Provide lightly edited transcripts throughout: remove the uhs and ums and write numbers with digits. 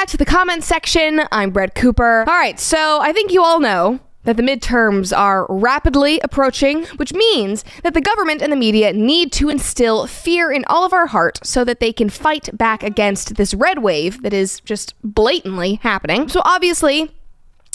back to the comments section. I'm Brett Cooper. All right, so I think you all know that the midterms are rapidly approaching, which means that the government and the media need to instill fear in all of our heart so that they can fight back against this red wave that is just blatantly happening. So obviously,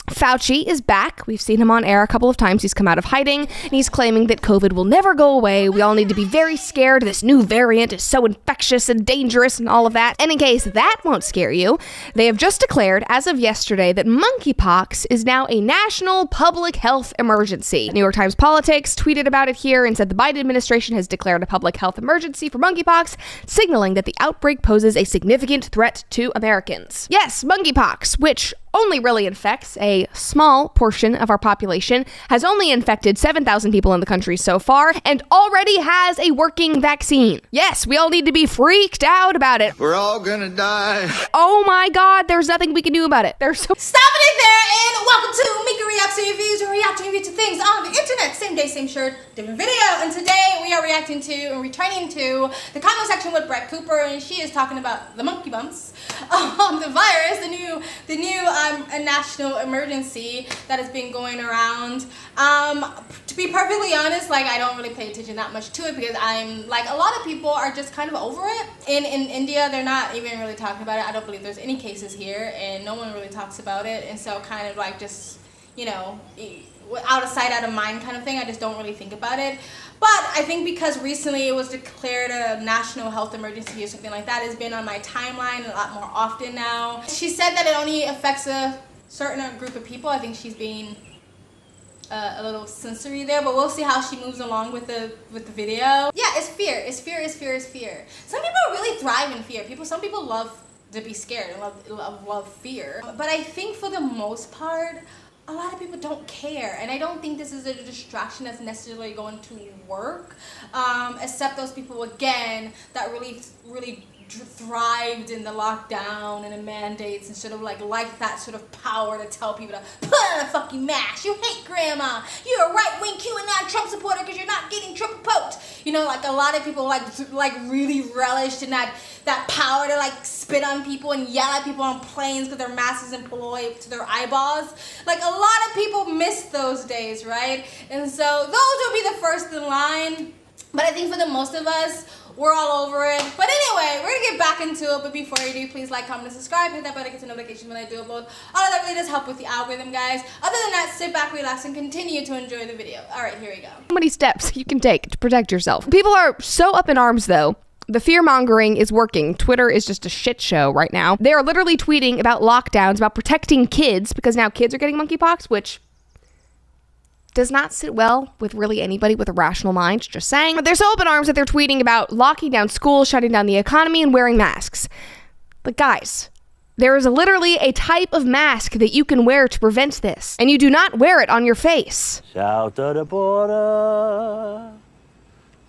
Fauci is back. We've seen him on air a couple of times. He's come out of hiding, and he's claiming that COVID will never go away. We all need to be very scared. This new variant is so infectious and dangerous and all of that. And in case that won't scare you, they have just declared, as of yesterday, that monkeypox is now a national public health emergency. New York Times Politics tweeted about it here and said the Biden administration has declared a public health emergency for monkeypox, signaling that the outbreak poses a significant threat to Americans. Yes, monkeypox, which only really infects a small portion of our population, has only infected 7,000 people in the country so far, and already has a working vaccine. Yes, we all need to be freaked out about it. We're all gonna die. Oh my God, there's nothing we can do about it. Stop it there, and welcome to Mika Reacts to Reviews, where reacting to things on the internet. Same day, same shirt, different video. And today we are reacting to and returning to the comment section with Brett Cooper, and she is talking about the monkey bumps, the virus, the new a national emergency that has been going around. To be perfectly honest, like, I don't really pay attention that much to it because I'm like, a lot of people are just kind of over it. In India, they're not even really talking about it. I don't believe there's any cases here, and no one really talks about it. And so kind of like just, you know, out of sight, out of mind kind of thing. I just don't really think about it. But I think because recently it was declared a national health emergency or something like that, it's been on my timeline a lot more often now. She said that it only affects a certain group of people. I think she's being a little sensory there, but we'll see how she moves along with the video. Yeah, it's fear. It's fear. It's fear. It's fear. Some people really thrive in fear. Some people love to be scared and love fear. But I think for the most part, a lot of people don't care, and I don't think this is a distraction that's necessarily going to work, except those people, again, that really thrived in the lockdown and the mandates and sort of like that sort of power to tell people to put on a fucking mask. You hate grandma. You're a right-wing QAnon Trump supporter because you're not getting triple poked. You know, like a lot of people like really relished in that power to like spit on people and yell at people on planes because their mask is employed to their eyeballs. Like a lot of people miss those days, right? And so those will be the first in line. But I think for the most of us, we're all over it. But anyway, we're gonna get back into it. But before you do, please like, comment, and subscribe. Hit that button to get notifications when I do upload. All of that really does help with the algorithm, guys. Other than that, sit back, relax, and continue to enjoy the video. All right, here we go. How many steps you can take to protect yourself? People are so up in arms, though. The fear-mongering is working. Twitter is just a shit show right now. They are literally tweeting about lockdowns, about protecting kids, because now kids are getting monkeypox, which does not sit well with really anybody with a rational mind, just saying. But they're so up in arms that they're tweeting about locking down schools, shutting down the economy, and wearing masks. But guys, there is literally a type of mask that you can wear to prevent this, and you do not wear it on your face. South of the border,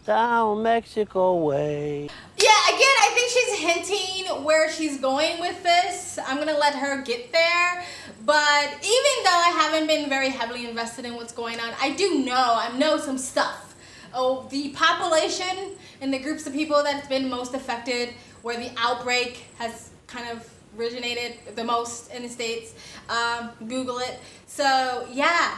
down Mexico way. Yeah, again, I think she's hinting where she's going with this. I'm gonna let her get there. But even though I haven't been very heavily invested in what's going on, I know some stuff. Oh, the population and the groups of people that's been most affected, where the outbreak has kind of originated the most in the States. Google it. So yeah.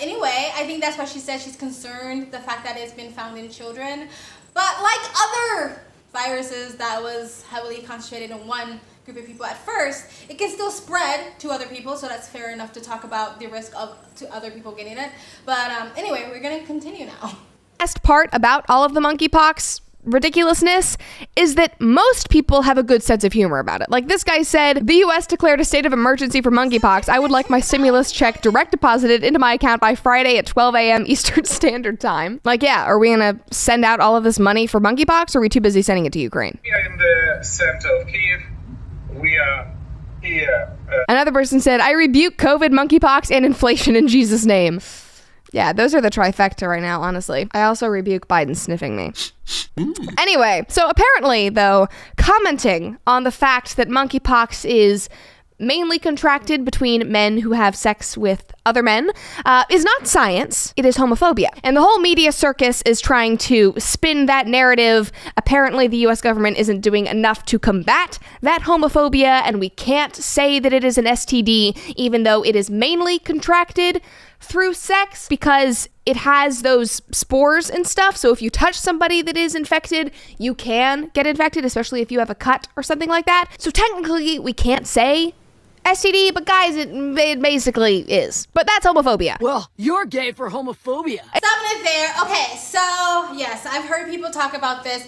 Anyway, I think that's why she said she's concerned, the fact that it's been found in children. But like other viruses that was heavily concentrated in one group of people at first, it can still spread to other people, so that's fair enough to talk about the risk to other people getting it. But anyway, we're gonna continue now. Best part about all of the monkeypox ridiculousness is that most people have a good sense of humor about it. Like this guy said, the US declared a state of emergency for monkeypox. I would like my stimulus check direct deposited into my account by Friday at 12 a.m. Eastern Standard Time. Like, yeah, are we gonna send out all of this money for monkeypox, or are we too busy sending it to Ukraine? We are in the center of Kiev. We are here. Another person said, I rebuke COVID, monkeypox, and inflation in Jesus' name. Yeah, those are the trifecta right now, honestly. I also rebuke Biden sniffing me. Anyway, so apparently, though, commenting on the fact that monkeypox is mainly contracted between men who have sex with other men, is not science. It is homophobia. And the whole media circus is trying to spin that narrative. Apparently, the US government isn't doing enough to combat that homophobia, and we can't say that it is an STD, even though it is mainly contracted through sex because it has those spores and stuff. So if you touch somebody that is infected, you can get infected, especially if you have a cut or something like that. So technically, we can't say STD, but guys, it basically is. But that's homophobia. Well, you're gay for homophobia. Stopping it there. Okay, so yes, I've heard people talk about this.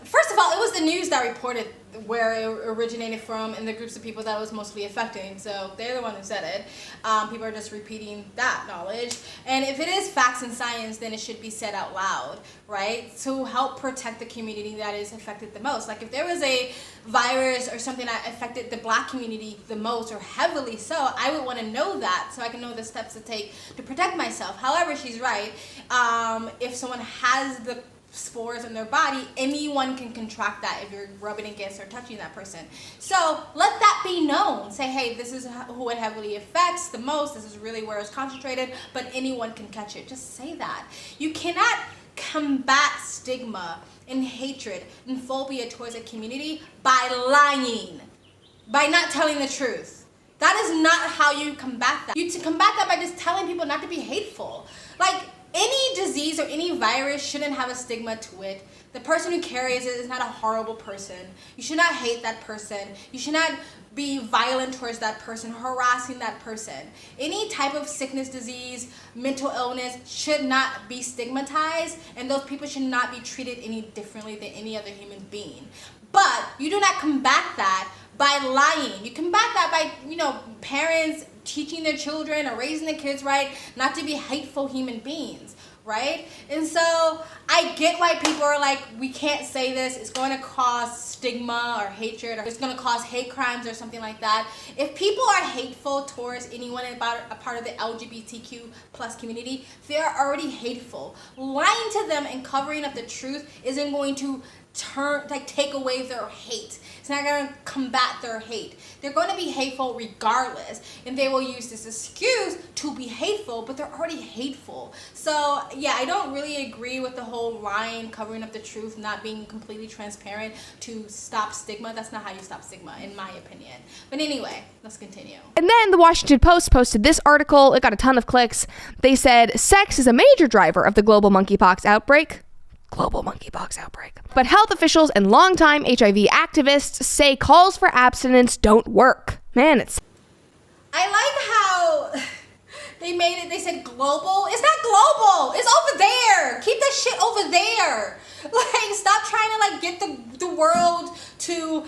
First of all, it was the news that reported where it originated from and the groups of people that it was mostly affecting. So they're the one who said it. People are just repeating that knowledge. And if it is facts and science, then it should be said out loud, right? To help protect the community that is affected the most. Like if there was a virus or something that affected the Black community the most or heavily so, I would want to know that so I can know the steps to take to protect myself. However, she's right. If someone has the spores in their body, anyone can contract that if you're rubbing against or touching that person. So let that be known. Say, hey, this is who it heavily affects the most. This is really where it's concentrated, but anyone can catch it. Just say that. You cannot combat stigma and hatred and phobia towards a community by lying, by not telling the truth. That is not how you combat that. You combat that by just telling people not to be hateful. Like, any disease or any virus shouldn't have a stigma to it. The person who carries it is not a horrible person. You should not hate that person. You should not be violent towards that person, harassing that person. Any type of sickness, disease, mental illness should not be stigmatized, and those people should not be treated any differently than any other human being. But you do not combat that by lying. You combat that by, parents teaching their children or raising their kids right, not to be hateful human beings, right? And so I get why people are like, we can't say this, it's going to cause stigma or hatred, or it's going to cause hate crimes or something like that. If people are hateful towards anyone about a part of the LGBTQ plus community, they are already hateful. Lying to them and covering up the truth isn't going to take away their hate. It's not going to combat their hate. They're going to be hateful regardless, and they will use this excuse to be hateful, but they're already hateful. So yeah, I don't really agree with the whole lying, covering up the truth, not being completely transparent to stop stigma. That's not how you stop stigma, in my opinion. But anyway, let's continue. And then the Washington Post posted this article. It got a ton of clicks. They said, sex is a major driver of the global monkeypox outbreak. But health officials and longtime HIV activists say calls for abstinence don't work. Man, I like how they made it, they said global. It's not global. It's over there. Keep that shit over there. Like, stop trying to get the world to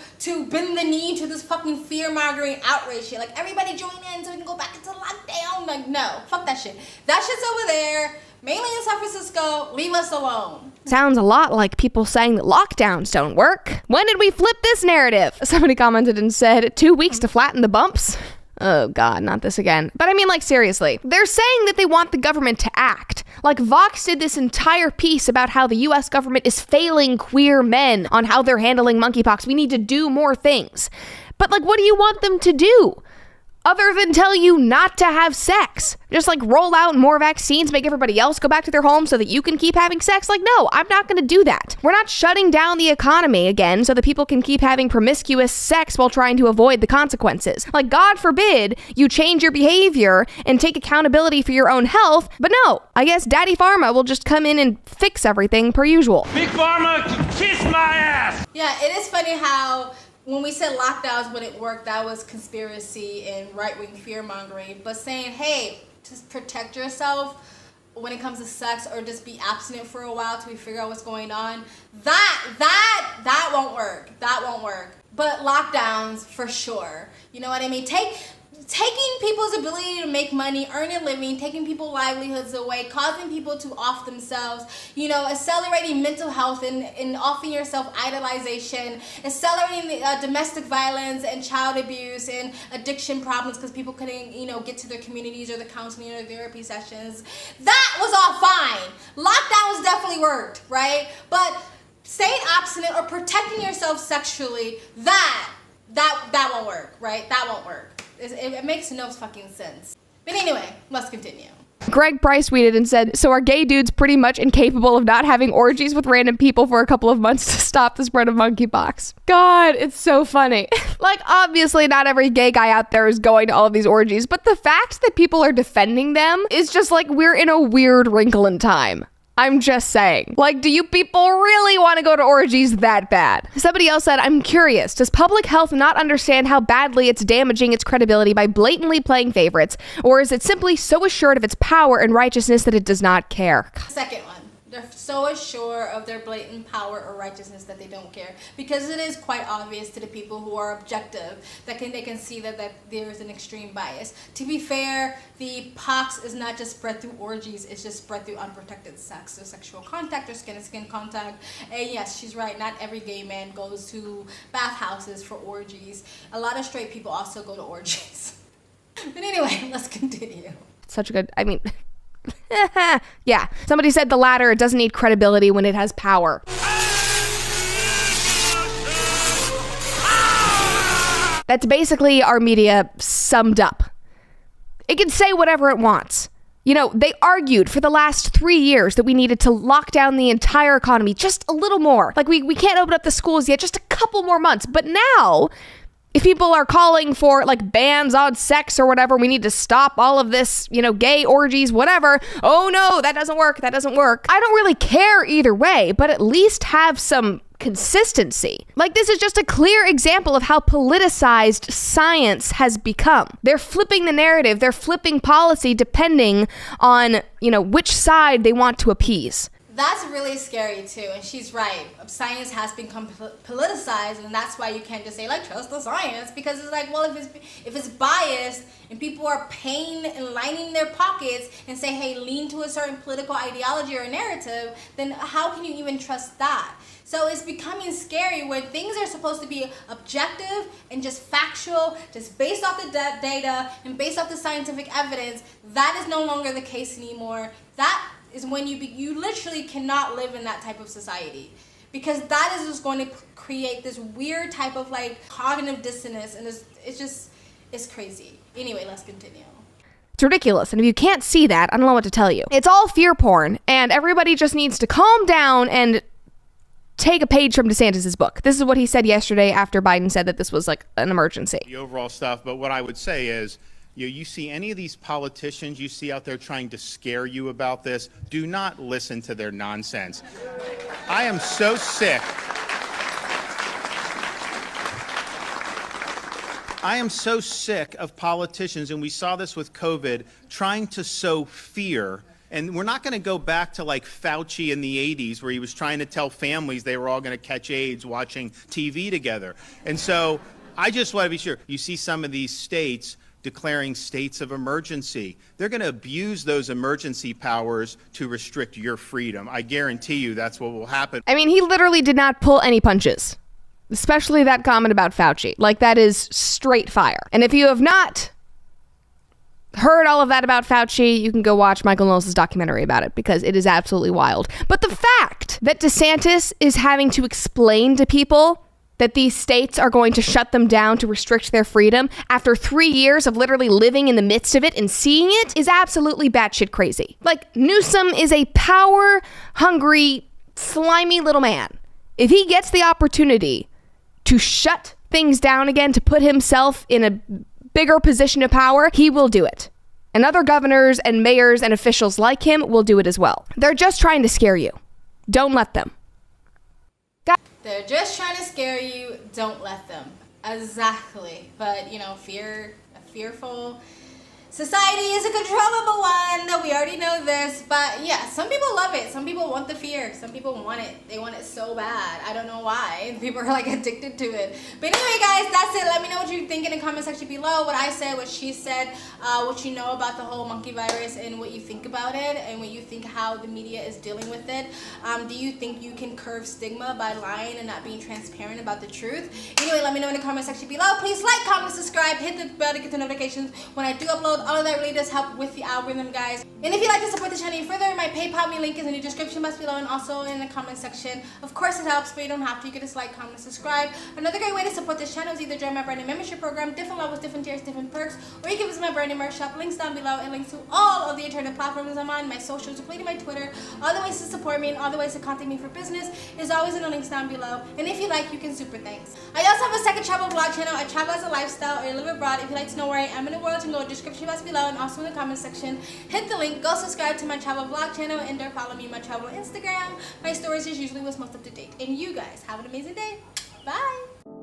bend the knee to this fucking fear-mongering outrage shit. Like, everybody join in so we can go back into lockdown. Like, no, fuck that shit. That shit's over there. Mainly in San Francisco, leave us alone. sounds a lot like people saying that lockdowns don't work. When did we flip this narrative? Somebody commented and said, 2 weeks to flatten the bumps? Oh God, not this again. But I mean, seriously. They're saying that they want the government to act. Vox did this entire piece about how the US government is failing queer men on how they're handling monkeypox. We need to do more things. But what do you want them to do? Other than tell you not to have sex. Just roll out more vaccines, make everybody else go back to their homes so that you can keep having sex? No, I'm not going to do that. We're not shutting down the economy again so that people can keep having promiscuous sex while trying to avoid the consequences. God forbid you change your behavior and take accountability for your own health. But no, I guess Daddy Pharma will just come in and fix everything per usual. Big Pharma, kiss my ass! Yeah, it is funny how when we said lockdowns wouldn't work, that was conspiracy and right-wing fear-mongering. But saying, hey, just protect yourself when it comes to sex, or just be abstinent for a while till we figure out what's going on, that won't work. That won't work. But lockdowns, for sure. You know what I mean? Taking people's ability to make money, earn a living, taking people's livelihoods away, causing people to off themselves, accelerating mental health and offing yourself idolization, accelerating the, domestic violence and child abuse and addiction problems because people couldn't, get to their communities or the counseling or therapy sessions. That was all fine. Lockdowns definitely worked, right? But staying abstinent or protecting yourself sexually, that won't work, right? That won't work. It makes no fucking sense. But anyway, let's continue. Greg Price tweeted and said, so are gay dudes pretty much incapable of not having orgies with random people for a couple of months to stop the spread of monkeypox? God, it's so funny. Like, obviously not every gay guy out there is going to all of these orgies, but the fact that people are defending them is just like, we're in a weird wrinkle in time. I'm just saying. Like, do you people really want to go to orgies that bad? Somebody else said, I'm curious, does public health not understand how badly it's damaging its credibility by blatantly playing favorites? Or is it simply so assured of its power and righteousness that it does not care? Second one. They're so assured of their blatant power or righteousness that they don't care, because it is quite obvious to the people who are objective that they can see that there is an extreme bias. To be fair, the pox is not just spread through orgies, it's just spread through unprotected sex, or sexual contact, or skin-to-skin contact. And yes, she's right, not every gay man goes to bathhouses for orgies. A lot of straight people also go to orgies. But anyway, let's continue. Such a good, yeah. Somebody said the latter, it doesn't need credibility when it has power. That's basically our media summed up. It can say whatever it wants. You know, they argued for the last 3 years that we needed to lock down the entire economy just a little more. Like, we can't open up the schools yet, just a couple more months. But now, if people are calling for like bans on sex or whatever, we need to stop all of this, you know, gay orgies, whatever. Oh no, that doesn't work. That doesn't work. I don't really care either way, but at least have some consistency. Like, this is just a clear example of how politicized science has become. They're flipping the narrative. They're flipping policy depending on, you know, which side they want to appease. That's really scary too, and she's right. Science has become politicized, and that's why you can't just say like trust the science, because it's like, well, if it's biased and people are paying and lining their pockets and say, hey, lean to a certain political ideology or narrative, then how can you even trust that? So it's becoming scary when things are supposed to be objective and just factual, just based off the data and based off the scientific evidence. That is no longer the case anymore. That is when you literally cannot live in that type of society, because that is just going to create this weird type of like cognitive dissonance, and it's crazy. Anyway, let's continue. It's ridiculous, and if you can't see that, I don't know what to tell you. It's all fear porn, and everybody just needs to calm down and take a page from DeSantis' book. This is what he said yesterday after Biden said that this was like an emergency. The overall stuff, but what I would say is, you see any of these politicians you see out there trying to scare you about this, do not listen to their nonsense. I am so sick. I am so sick of politicians, and we saw this with COVID, trying to sow fear. And we're not going to go back to like Fauci in the 80s, where he was trying to tell families they were all going to catch AIDS watching TV together. And so I just want to be sure. You see some of these states declaring states of emergency. They're going to abuse those emergency powers to restrict your freedom. I guarantee you that's what will happen. I mean, he literally did not pull any punches, especially that comment about Fauci. Like, that is straight fire. And if you have not heard all of that about Fauci, you can go watch Michael Knowles' documentary about it, because it is absolutely wild. But the fact that DeSantis is having to explain to people that these states are going to shut them down to restrict their freedom after 3 years of literally living in the midst of it and seeing it is absolutely batshit crazy. Like, Newsom is a power-hungry, slimy little man. If he gets the opportunity to shut things down again, to put himself in a bigger position of power, he will do it. And other governors and mayors and officials like him will do it as well. They're just trying to scare you. Don't let them. They're just trying to scare you. Don't let them. Exactly. But, you know, a fearful society is a controllable one. We already know this. But, yeah, some people love it. Some people want the fear. Some people want it. They want it so bad. I don't know why. People are, like, addicted to it. But anyway, guys, that's it. Let me know what you you think in the comment section below. What I said, what she said, what you know about the whole monkey virus, and what you think about it, and what you think how the media is dealing with it. Do you think you can curb stigma by lying and not being transparent about the truth? Anyway, let me know in the comment section below. Please like, comment, subscribe, hit the bell to get the notifications when I do upload. All of that really does help with the algorithm, guys. And if you'd like to support the channel even further, my PayPal link is in the description box below and also in the comment section. Of course it helps, but you don't have to. You can just like, comment, subscribe. Another great way to support this channel is either join my branded membership program, different levels, different tiers, different perks, or you can visit my branded merch shop. Links down below and links to all of the internet platforms I'm on, my socials, including my Twitter. All the ways to support me and all the ways to contact me for business is always in the links down below. And if you like, you can super thanks. I also have a second travel vlog channel. I travel as a lifestyle or live abroad. If you'd like to know where I am in the world, you can go to the description box below and also in the comment section. Hit the link, go subscribe to my travel vlog channel, and there follow me on my travel Instagram. My stories is usually what's most up to date. And you guys have an amazing day. Bye.